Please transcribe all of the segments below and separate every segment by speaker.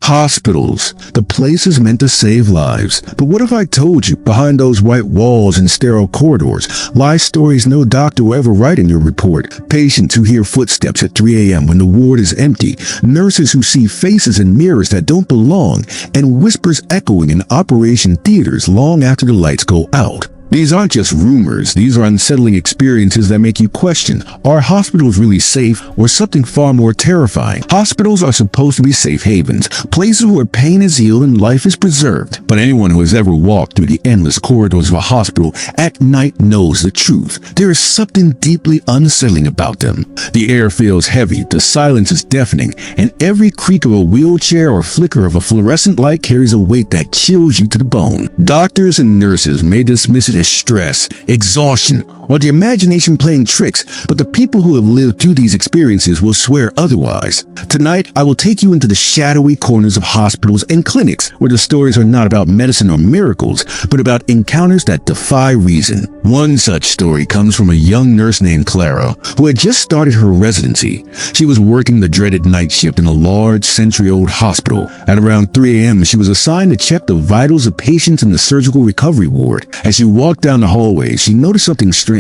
Speaker 1: Hospitals, the places meant to save lives. But what if I told you, behind those white walls and sterile corridors, lie stories no doctor will ever write in your report? Patients who hear footsteps at 3 a.m. when the ward is empty, nurses who see faces in mirrors that don't belong, and whispers echoing in operation theaters long after the lights go out. These aren't just rumors, these are unsettling experiences that make you question, are hospitals really safe or something far more terrifying? Hospitals are supposed to be safe havens, places where pain is healed and life is preserved. But anyone who has ever walked through the endless corridors of a hospital at night knows the truth. There is something deeply unsettling about them. The air feels heavy, the silence is deafening, and every creak of a wheelchair or flicker of a fluorescent light carries a weight that chills you to the bone. Doctors and nurses may dismiss it as stress, exhaustion, or the imagination playing tricks, but the people who have lived through these experiences will swear otherwise. Tonight, I will take you into the shadowy corners of hospitals and clinics where the stories are not about medicine or miracles, but about encounters that defy reason. One such story comes from a young nurse named Clara, who had just started her residency. She was working the dreaded night shift in a large, century-old hospital. At around 3 a.m., she was assigned to check the vitals of patients in the surgical recovery ward. As she walked down the hallway, she noticed something strange.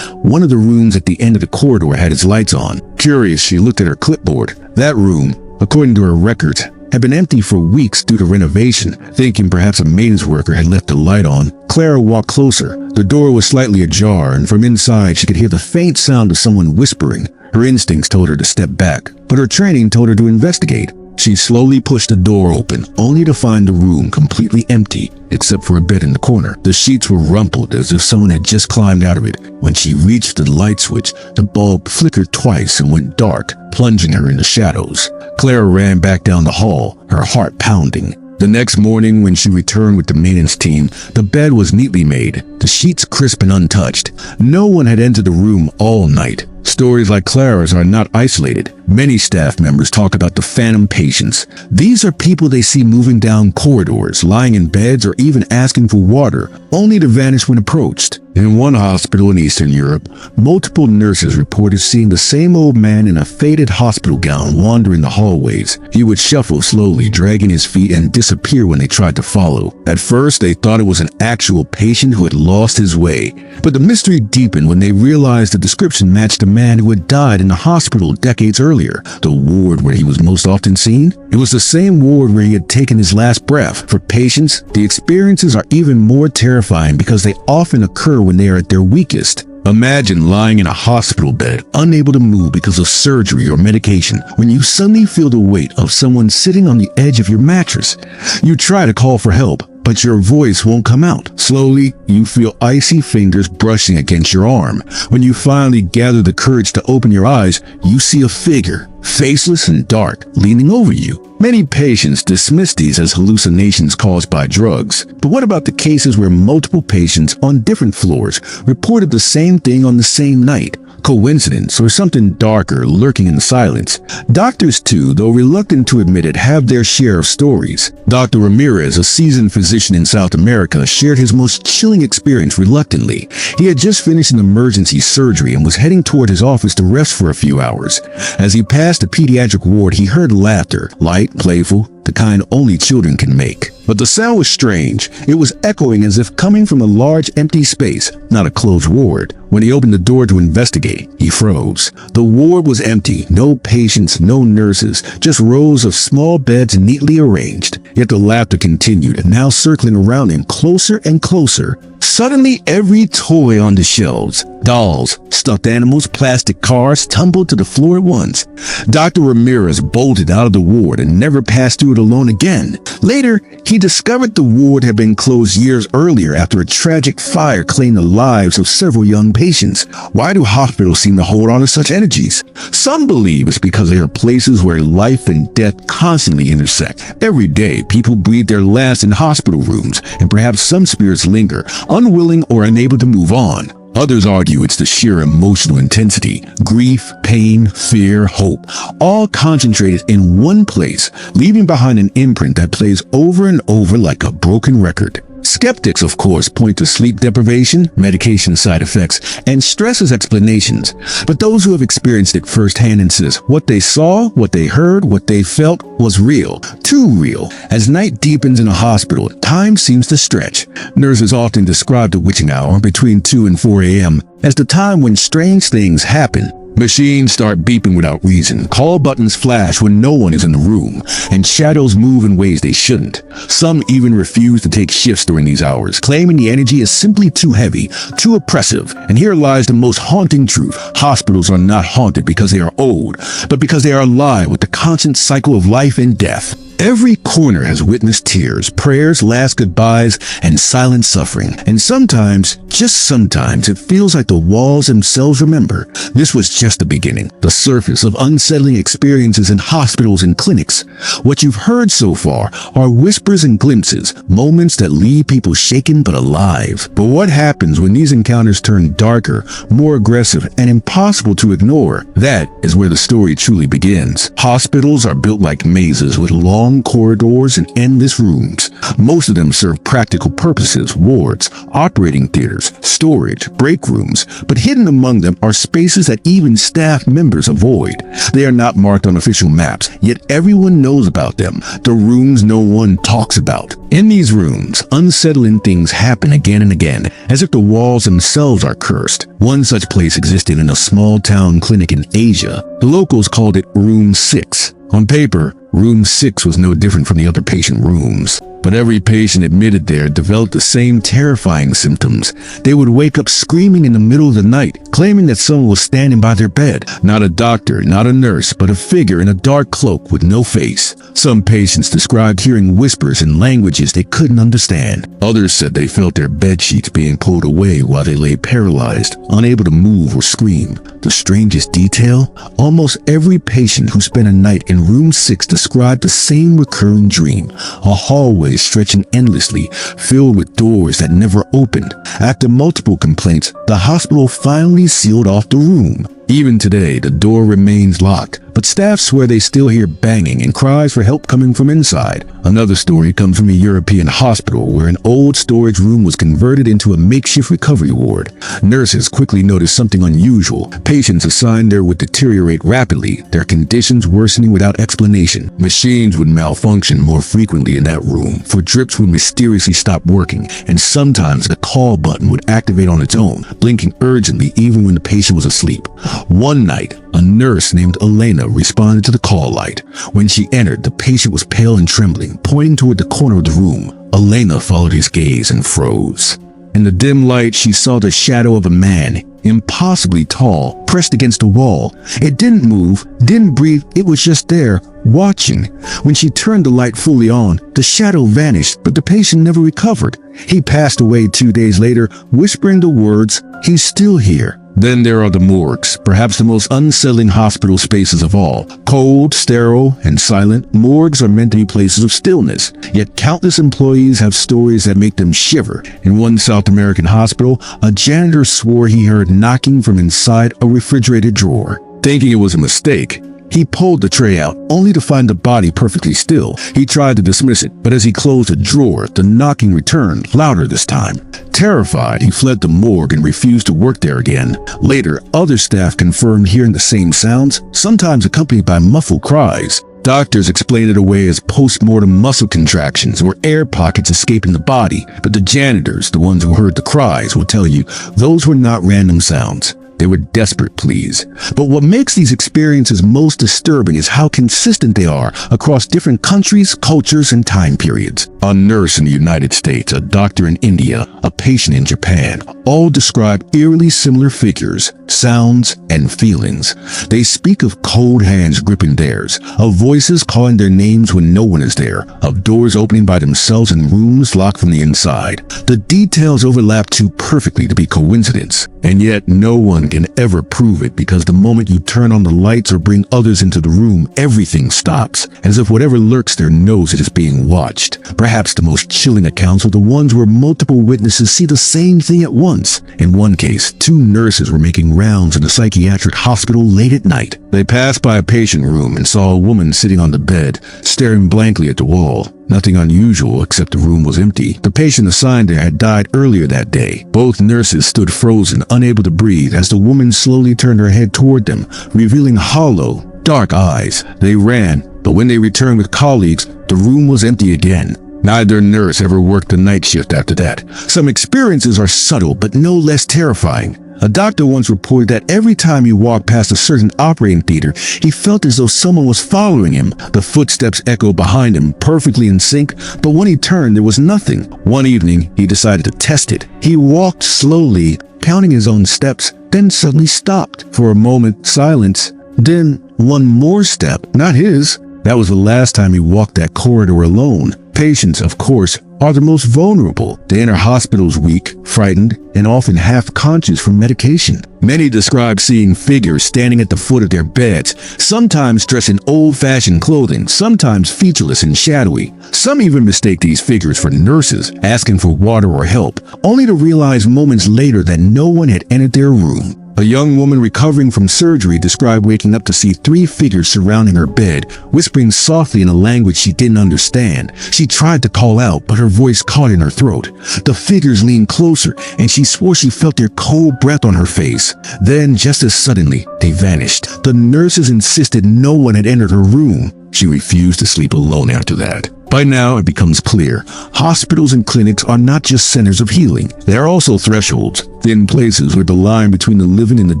Speaker 1: One of the rooms at the end of the corridor had its lights on. Curious, she looked at her clipboard. That room, according to her records, had been empty for weeks due to renovation. Thinking perhaps a maintenance worker had left the light on, Clara walked closer. The door was slightly ajar, and from inside she could hear the faint sound of someone whispering. Her instincts told her to step back, but her training told her to investigate. She slowly pushed the door open, only to find the room completely empty, except for a bed in the corner. The sheets were rumpled as if someone had just climbed out of it. When she reached the light switch, the bulb flickered twice and went dark, plunging her into shadows. Clara ran back down the hall, her heart pounding. The next morning, when she returned with the maintenance team, the bed was neatly made, the sheets crisp and untouched. No one had entered the room all night. Stories like Clara's are not isolated. Many staff members talk about the phantom patients. These are people they see moving down corridors, lying in beds, or even asking for water, only to vanish when approached. In one hospital in Eastern Europe, multiple nurses reported seeing the same old man in a faded hospital gown wandering the hallways. He would shuffle slowly, dragging his feet, and disappear when they tried to follow. At first, they thought it was an actual patient who had lost his way. But the mystery deepened when they realized the description matched the man who had died in the hospital decades earlier. The ward where he was most often seen? It was the same ward where he had taken his last breath. For patients, the experiences are even more terrifying because they often occur when they are at their weakest. Imagine lying in a hospital bed, unable to move because of surgery or medication, when you suddenly feel the weight of someone sitting on the edge of your mattress. You try to call for help, but your voice won't come out. Slowly, you feel icy fingers brushing against your arm. When you finally gather the courage to open your eyes, you see a figure, faceless and dark, leaning over you. Many patients dismiss these as hallucinations caused by drugs. But what about the cases where multiple patients on different floors reported the same thing on the same night? Coincidence or something darker lurking in silence? Doctors too, though reluctant to admit it, have their share of stories. Dr. Ramirez, a seasoned physician in South America, shared his most chilling experience reluctantly. He had just finished an emergency surgery and was heading toward his office to rest for a few hours. As he passed the pediatric ward, he heard laughter, light, playful, the kind only children can make. But the sound was strange. It was echoing as if coming from a large empty space, not a closed ward. When he opened the door to investigate, he froze. The ward was empty, no patients, no nurses, just rows of small beds neatly arranged. Yet the laughter continued, now circling around him closer and closer. Suddenly, every toy on the shelves, dolls, stuffed animals, plastic cars, tumbled to the floor at once. Dr. Ramirez bolted out of the ward and never passed through it alone again. Later, he discovered the ward had been closed years earlier after a tragic fire claimed the lives of several young patients. Why do hospitals seem to hold on to such energies? Some believe it's because they are places where life and death constantly intersect. Every day, people breathe their last in hospital rooms, and perhaps some spirits linger, unwilling or unable to move on. Others argue it's the sheer emotional intensity, grief, pain, fear, hope, all concentrated in one place, leaving behind an imprint that plays over and over like a broken record. Skeptics, of course, point to sleep deprivation, medication side effects, and stress as explanations. But those who have experienced it firsthand insist what they saw, what they heard, what they felt was real. Too real. As night deepens in a hospital, time seems to stretch. Nurses often describe the witching hour between 2 and 4 a.m. as the time when strange things happen. Machines start beeping without reason, call buttons flash when no one is in the room, and shadows move in ways they shouldn't. Some even refuse to take shifts during these hours, claiming the energy is simply too heavy, too oppressive. And here lies the most haunting truth. Hospitals are not haunted because they are old, but because they are alive with the constant cycle of life and death. Every corner has witnessed tears, prayers, last goodbyes, and silent suffering. And sometimes, just sometimes, it feels like the walls themselves remember. This was just the beginning, the surface of unsettling experiences in hospitals and clinics. What you've heard so far are whispers and glimpses, moments that leave people shaken but alive. But what happens when these encounters turn darker, more aggressive, and impossible to ignore? That is where the story truly begins. Hospitals are built like mazes with long corridors and endless rooms. Most of them serve practical purposes: wards, operating theaters, storage, break rooms. But hidden among them are spaces that even staff members avoid. They are not marked on official maps, yet everyone knows about them. The rooms no one talks about. In these rooms, unsettling things happen again and again, as if the walls themselves are cursed. One such place existed in a small town clinic in Asia. The locals called it Room 6. On paper, Room 6 was no different from the other patient rooms. But every patient admitted there developed the same terrifying symptoms. They would wake up screaming in the middle of the night, claiming that someone was standing by their bed. Not a doctor, not a nurse, but a figure in a dark cloak with no face. Some patients described hearing whispers in languages they couldn't understand. Others said they felt their bed sheets being pulled away while they lay paralyzed, unable to move or scream. The strangest detail? Almost every patient who spent a night in Room 6 described the same recurring dream, a hallway stretching endlessly, filled with doors that never opened. After multiple complaints, the hospital finally sealed off the room. Even today, the door remains locked, but staff swear they still hear banging and cries for help coming from inside. Another story comes from a European hospital where an old storage room was converted into a makeshift recovery ward. Nurses quickly noticed something unusual. Patients assigned there would deteriorate rapidly, their conditions worsening without explanation. Machines would malfunction more frequently in that room, for drips would mysteriously stop working, and sometimes the call button would activate on its own, blinking urgently even when the patient was asleep. One night, a nurse named Elena responded to the call light. When she entered, the patient was pale and trembling, pointing toward the corner of the room. Elena followed his gaze and froze. In the dim light, she saw the shadow of a man, impossibly tall, pressed against the wall. It didn't move, didn't breathe, it was just there, watching. When she turned the light fully on, the shadow vanished, but the patient never recovered. He passed away 2 days later, whispering the words, "He's still here." Then there are the morgues, perhaps the most unsettling hospital spaces of all. Cold, sterile, and silent, morgues are meant to be places of stillness. Yet countless employees have stories that make them shiver. In one South American hospital, a janitor swore he heard knocking from inside a refrigerated drawer. Thinking it was a mistake, he pulled the tray out, only to find the body perfectly still. He tried to dismiss it, but as he closed the drawer, the knocking returned, louder this time. Terrified, he fled the morgue and refused to work there again. Later, other staff confirmed hearing the same sounds, sometimes accompanied by muffled cries. Doctors explain it away as post-mortem muscle contractions or air pockets escaping the body, but the janitors, the ones who heard the cries, will tell you those were not random sounds. They were desperate pleas. But what makes these experiences most disturbing is how consistent they are across different countries, cultures, and time periods. A nurse in the United States, a doctor in India, a patient in Japan, all describe eerily similar figures, sounds, and feelings. They speak of cold hands gripping theirs, of voices calling their names when no one is there, of doors opening by themselves and rooms locked from the inside. The details overlap too perfectly to be coincidence, and yet no one can ever prove it, because the moment you turn on the lights or bring others into the room, everything stops, as if whatever lurks there knows it is being watched. Perhaps Perhaps the most chilling accounts were the ones where multiple witnesses see the same thing at once. In one case, 2 nurses were making rounds in a psychiatric hospital late at night. They passed by a patient room and saw a woman sitting on the bed, staring blankly at the wall. Nothing unusual except the room was empty. The patient assigned there had died earlier that day. Both nurses stood frozen, unable to breathe, as the woman slowly turned her head toward them, revealing hollow, dark eyes. They ran, but when they returned with colleagues, the room was empty again. Neither nurse ever worked the night shift after that. Some experiences are subtle, but no less terrifying. A doctor once reported that every time he walked past a certain operating theater, he felt as though someone was following him. The footsteps echoed behind him, perfectly in sync, but when he turned, there was nothing. One evening, he decided to test it. He walked slowly, counting his own steps, then suddenly stopped. For a moment, silence. Then, one more step, not his. That was the last time he walked that corridor alone. Patients, of course, are the most vulnerable. They enter hospitals weak, frightened, and often half-conscious from medication. Many describe seeing figures standing at the foot of their beds, sometimes dressed in old-fashioned clothing, sometimes featureless and shadowy. Some even mistake these figures for nurses, asking for water or help, only to realize moments later that no one had entered their room. A young woman recovering from surgery described waking up to see 3 figures surrounding her bed, whispering softly in a language she didn't understand. She tried to call out, but her voice caught in her throat. The figures leaned closer, and she swore she felt their cold breath on her face. Then, just as suddenly, they vanished. The nurses insisted no one had entered her room. She refused to sleep alone after that. By now, it becomes clear, hospitals and clinics are not just centers of healing. They are also thresholds, thin places where the line between the living and the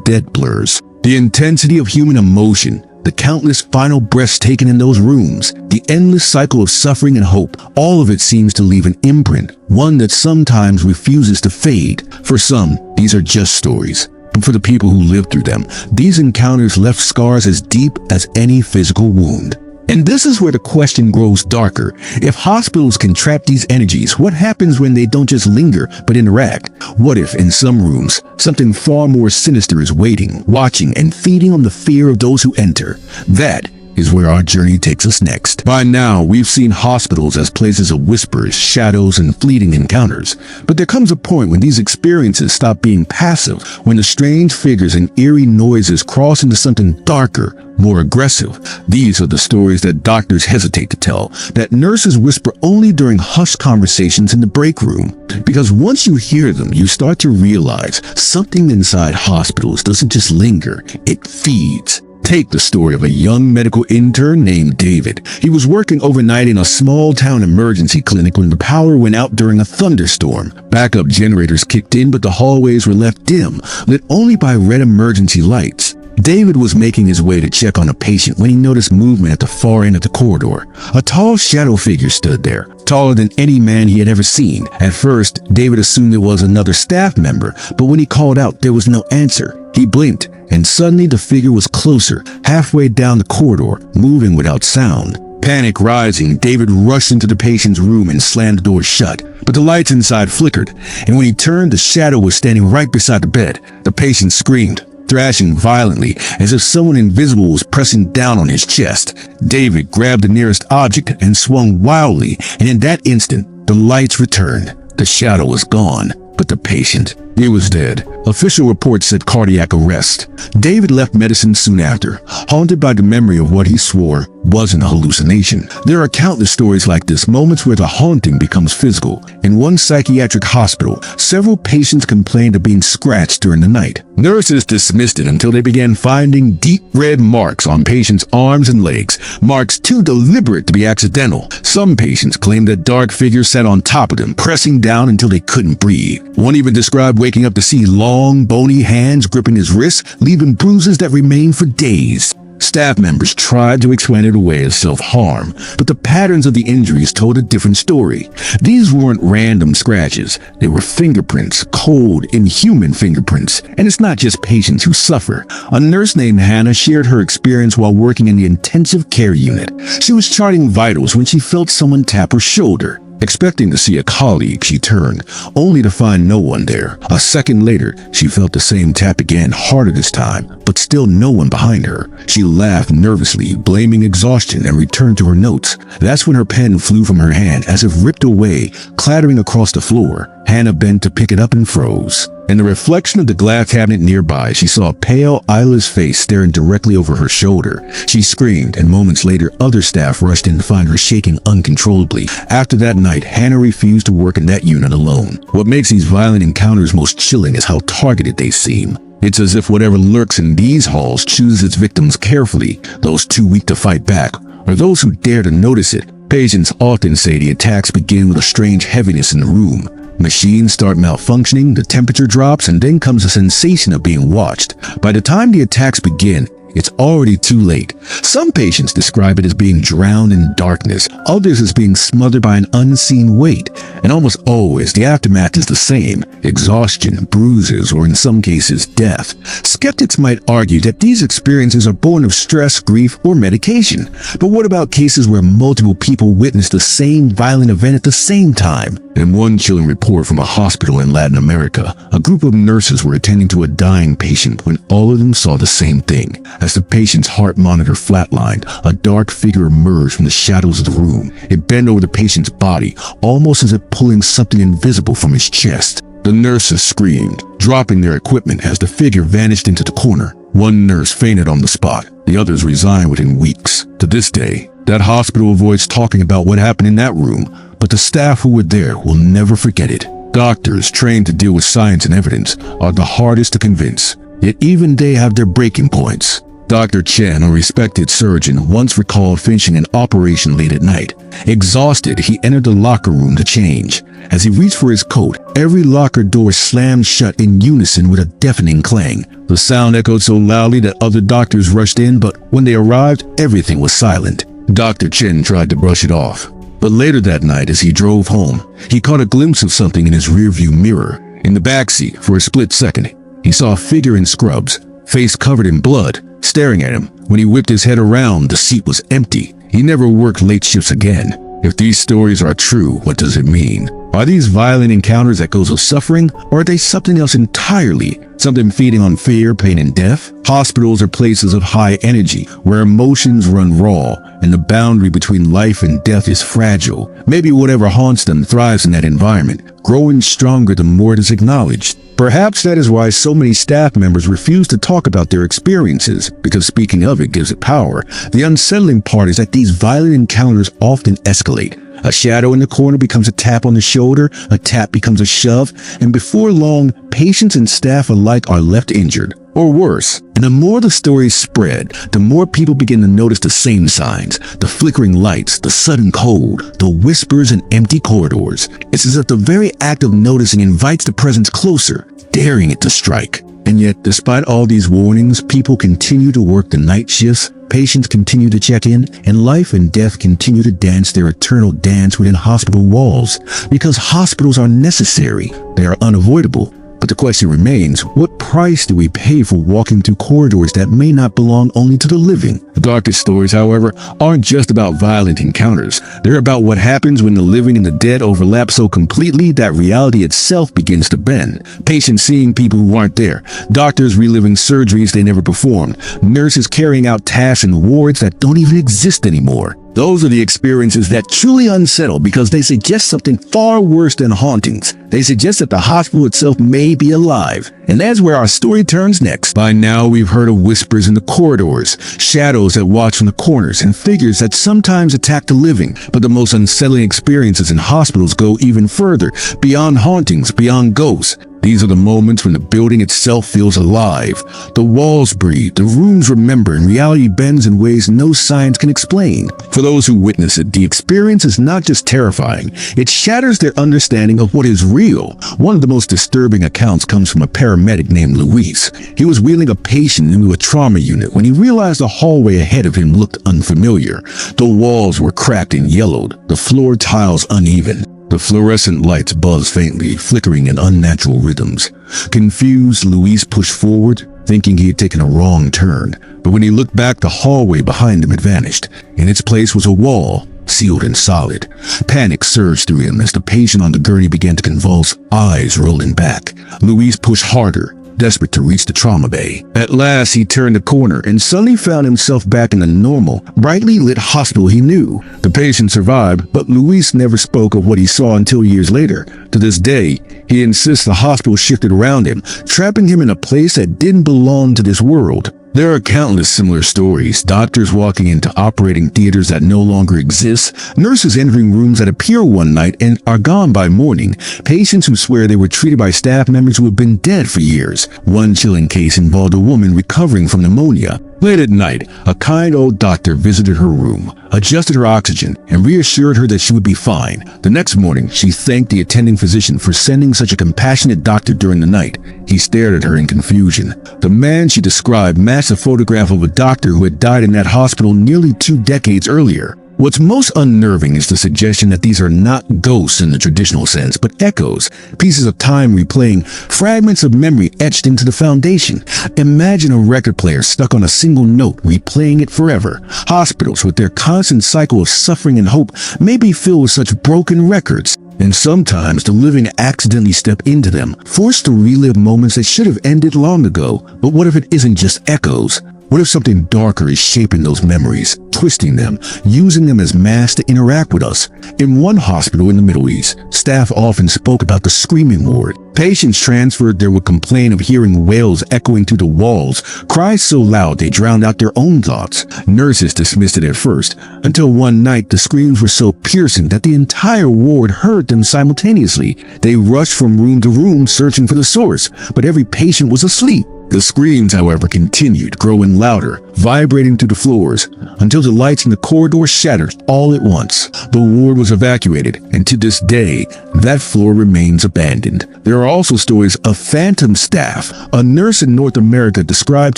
Speaker 1: dead blurs. The intensity of human emotion, the countless final breaths taken in those rooms, the endless cycle of suffering and hope, all of it seems to leave an imprint, one that sometimes refuses to fade. For some, these are just stories. But for the people who lived through them, these encounters left scars as deep as any physical wound. And this is where the question grows darker. If hospitals can trap these energies, what happens when they don't just linger, but interact? What if, in some rooms, something far more sinister is waiting, watching, and feeding on the fear of those who enter? That is where our journey takes us next. By now, we've seen hospitals as places of whispers, shadows, and fleeting encounters. But there comes a point when these experiences stop being passive, when the strange figures and eerie noises cross into something darker, more aggressive. These are the stories that doctors hesitate to tell, that nurses whisper only during hushed conversations in the break room. Because once you hear them, you start to realize something inside hospitals doesn't just linger, it feeds. Take the story of a young medical intern named David. He was working overnight in a small-town emergency clinic when the power went out during a thunderstorm. Backup generators kicked in, but the hallways were left dim, lit only by red emergency lights. David was making his way to check on a patient when he noticed movement at the far end of the corridor. A tall shadow figure stood there, taller than any man he had ever seen. At first, David assumed it was another staff member, but when he called out, there was no answer. He blinked, and suddenly the figure was closer, halfway down the corridor, moving without sound. Panic rising, David rushed into the patient's room and slammed the door shut. But the lights inside flickered, and when he turned, the shadow was standing right beside the bed. The patient screamed, thrashing violently, as if someone invisible was pressing down on his chest. David grabbed the nearest object and swung wildly, and in that instant, the lights returned. The shadow was gone, but the patient, he was dead. Official reports said cardiac arrest. David left medicine soon after, haunted by the memory of what he swore wasn't a hallucination. There are countless stories like this, moments where the haunting becomes physical. In one psychiatric hospital, several patients complained of being scratched during the night. Nurses dismissed it until they began finding deep red marks on patients' arms and legs, marks too deliberate to be accidental. Some patients claimed that dark figures sat on top of them, pressing down until they couldn't breathe. One even described waking up to see long, bony hands gripping his wrists, leaving bruises that remained for days. Staff members tried to explain it away as self-harm, but the patterns of the injuries told a different story. These weren't random scratches. They were fingerprints, cold, inhuman fingerprints. And it's not just patients who suffer. A nurse named Hannah shared her experience while working in the intensive care unit. She was charting vitals when she felt someone tap her shoulder. Expecting to see a colleague, she turned, only to find no one there. A second later, she felt the same tap again, harder this time, but still no one behind her. She laughed nervously, blaming exhaustion, and returned to her notes. That's when her pen flew from her hand, as if ripped away, clattering across the floor. Hannah bent to pick it up and froze. In the reflection of the glass cabinet nearby, she saw a pale, eyeless face staring directly over her shoulder. She screamed, and moments later, other staff rushed in to find her shaking uncontrollably. After that night, Hannah refused to work in that unit alone. What makes these violent encounters most chilling is how targeted they seem. It's as if whatever lurks in these halls chooses its victims carefully, those too weak to fight back, or those who dare to notice it. Patients often say the attacks begin with a strange heaviness in the room. Machines start malfunctioning, the temperature drops, and then comes a sensation of being watched. By the time the attacks begin, it's already too late. Some patients describe it as being drowned in darkness, others as being smothered by an unseen weight, and almost always the aftermath is the same: exhaustion, bruises, or in some cases, death. Skeptics might argue that these experiences are born of stress, grief, or medication. But what about cases where multiple people witness the same violent event at the same time? In one chilling report from a hospital in Latin America, a group of nurses were attending to a dying patient when all of them saw the same thing. As the patient's heart monitor flatlined, a dark figure emerged from the shadows of the room. It bent over the patient's body, almost as if pulling something invisible from his chest. The nurses screamed, dropping their equipment as the figure vanished into the corner. One nurse fainted on the spot. The others resigned within weeks. To this day, that hospital avoids talking about what happened in that room, but the staff who were there will never forget it. Doctors trained to deal with science and evidence are the hardest to convince, yet even they have their breaking points. Dr. Chen, a respected surgeon, once recalled finishing an operation late at night. Exhausted, he entered the locker room to change. As he reached for his coat, every locker door slammed shut in unison with a deafening clang. The sound echoed so loudly that other doctors rushed in, but when they arrived, everything was silent. Dr. Chen tried to brush it off. But later that night, as he drove home, he caught a glimpse of something in his rearview mirror. In the backseat, for a split second, he saw a figure in scrubs, face covered in blood, staring at him. When he whipped his head around, the seat was empty. He never worked late shifts again. If these stories are true, what does it mean? Are these violent encounters echoes of suffering, or are they something else entirely? Something feeding on fear, pain, and death? Hospitals are places of high energy, where emotions run raw, and the boundary between life and death is fragile. Maybe whatever haunts them thrives in that environment, growing stronger the more it is acknowledged. Perhaps that is why so many staff members refuse to talk about their experiences, because speaking of it gives it power. The unsettling part is that these violent encounters often escalate. A shadow in the corner becomes a tap on the shoulder, a tap becomes a shove, and before long, patients and staff alike are left injured, or worse. And the more the stories spread, the more people begin to notice the same signs: the flickering lights, the sudden cold, the whispers in empty corridors. It's as if the very act of noticing invites the presence closer, daring it to strike. And yet, despite all these warnings, people continue to work the night shifts, patients continue to check in, and life and death continue to dance their eternal dance within hospital walls. Because hospitals are necessary, they are unavoidable. But the question remains, what price do we pay for walking through corridors that may not belong only to the living? The darkest stories, however, aren't just about violent encounters. They're about what happens when the living and the dead overlap so completely that reality itself begins to bend. Patients seeing people who aren't there, doctors reliving surgeries they never performed, nurses carrying out tasks in wards that don't even exist anymore. Those are the experiences that truly unsettle because they suggest something far worse than hauntings. They suggest that the hospital itself may be alive. And that's where our story turns next. By now, we've heard of whispers in the corridors, shadows that watch from the corners, and figures that sometimes attack the living. But the most unsettling experiences in hospitals go even further, beyond hauntings, beyond ghosts. These are the moments when the building itself feels alive. The walls breathe, the rooms remember, and reality bends in ways no science can explain. For those who witness it, the experience is not just terrifying, it shatters their understanding of what is real. One of the most disturbing accounts comes from a paramedic named Luis. He was wheeling a patient into a trauma unit when he realized the hallway ahead of him looked unfamiliar. The walls were cracked and yellowed, the floor tiles uneven. The fluorescent lights buzzed faintly, flickering in unnatural rhythms. Confused, Luis pushed forward, thinking he had taken a wrong turn. But when he looked back, the hallway behind him had vanished. In its place was a wall, sealed and solid. Panic surged through him as the patient on the gurney began to convulse, eyes rolling back. Luis pushed harder, desperate to reach the trauma bay. At last, he turned the corner and suddenly found himself back in the normal, brightly lit hospital he knew. The patient survived, but Luis never spoke of what he saw until years later. To this day, he insists the hospital shifted around him, trapping him in a place that didn't belong to this world. There are countless similar stories, doctors walking into operating theaters that no longer exist, nurses entering rooms that appear one night and are gone by morning, patients who swear they were treated by staff members who have been dead for years. One chilling case involved a woman recovering from pneumonia. Late at night, a kind old doctor visited her room, adjusted her oxygen, and reassured her that she would be fine. The next morning, she thanked the attending physician for sending such a compassionate doctor during the night. He stared at her in confusion. The man she described matched a photograph of a doctor who had died in that hospital nearly 2 decades earlier. What's most unnerving is the suggestion that these are not ghosts in the traditional sense, but echoes, pieces of time replaying, fragments of memory etched into the foundation. Imagine a record player stuck on a single note, replaying it forever. Hospitals, with their constant cycle of suffering and hope, may be filled with such broken records. And sometimes the living accidentally step into them, forced to relive moments that should have ended long ago. But what if it isn't just echoes? What if something darker is shaping those memories, twisting them, using them as masks to interact with us? In one hospital in the Middle East, staff often spoke about the screaming ward. Patients transferred there would complain of hearing wails echoing through the walls, cries so loud they drowned out their own thoughts. Nurses dismissed it at first, until one night the screams were so piercing that the entire ward heard them simultaneously. They rushed from room to room searching for the source, but every patient was asleep. The screams, however, continued, growing louder, vibrating through the floors, until the lights in the corridor shattered all at once. The ward was evacuated, and to this day, that floor remains abandoned. There are also stories of phantom staff. A nurse in North America described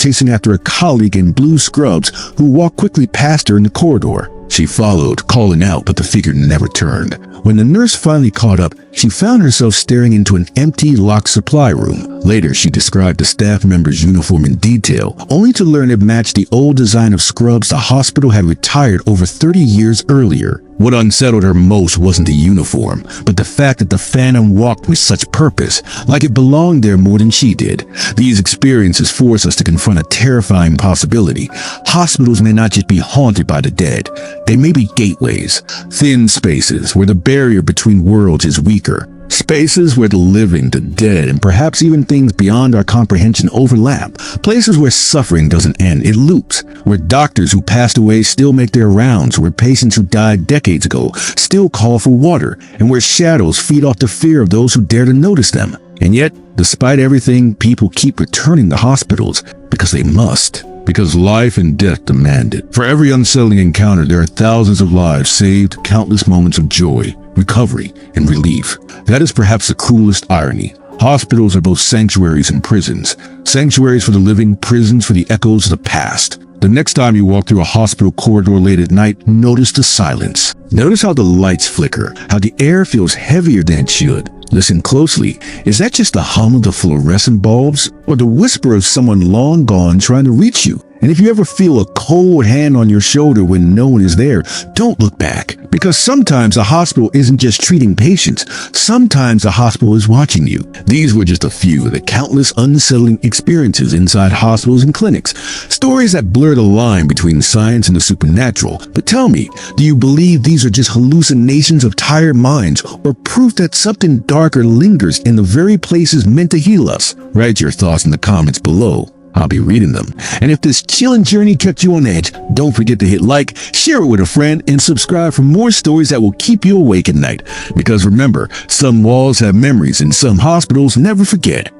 Speaker 1: chasing after a colleague in blue scrubs who walked quickly past her in the corridor. She followed, calling out, but the figure never turned. When the nurse finally caught up, she found herself staring into an empty, locked supply room. Later, she described the staff member's uniform in detail, only to learn it matched the old design of scrubs the hospital had retired over 30 years earlier. What unsettled her most wasn't the uniform, but the fact that the Phantom walked with such purpose, like it belonged there more than she did. These experiences force us to confront a terrifying possibility. Hospitals may not just be haunted by the dead. They may be gateways, thin spaces where the barrier between worlds is weaker. Spaces where the living, the dead, and perhaps even things beyond our comprehension overlap. Places where suffering doesn't end, it loops. Where doctors who passed away still make their rounds. Where patients who died decades ago still call for water. And where shadows feed off the fear of those who dare to notice them. And yet, despite everything, people keep returning to hospitals because they must. Because life and death demand it. For every unsettling encounter, there are thousands of lives saved, countless moments of joy, recovery, and relief. That is perhaps the cruelest irony. Hospitals are both sanctuaries and prisons. Sanctuaries for the living, prisons for the echoes of the past. The next time you walk through a hospital corridor late at night, notice the silence. Notice how the lights flicker, how the air feels heavier than it should. Listen closely. Is that just the hum of the fluorescent bulbs, or the whisper of someone long gone trying to reach you? And if you ever feel a cold hand on your shoulder when no one is there, don't look back. Because sometimes a hospital isn't just treating patients. Sometimes a hospital is watching you. These were just a few of the countless unsettling experiences inside hospitals and clinics. Stories that blur the line between science and the supernatural. But tell me, do you believe these are just hallucinations of tired minds, or proof that something darker lingers in the very places meant to heal us? Write your thoughts in the comments below. I'll be reading them. And if this chilling journey kept you on edge, don't forget to hit like, share it with a friend, and subscribe for more stories that will keep you awake at night. Because remember, some walls have memories and some hospitals never forget.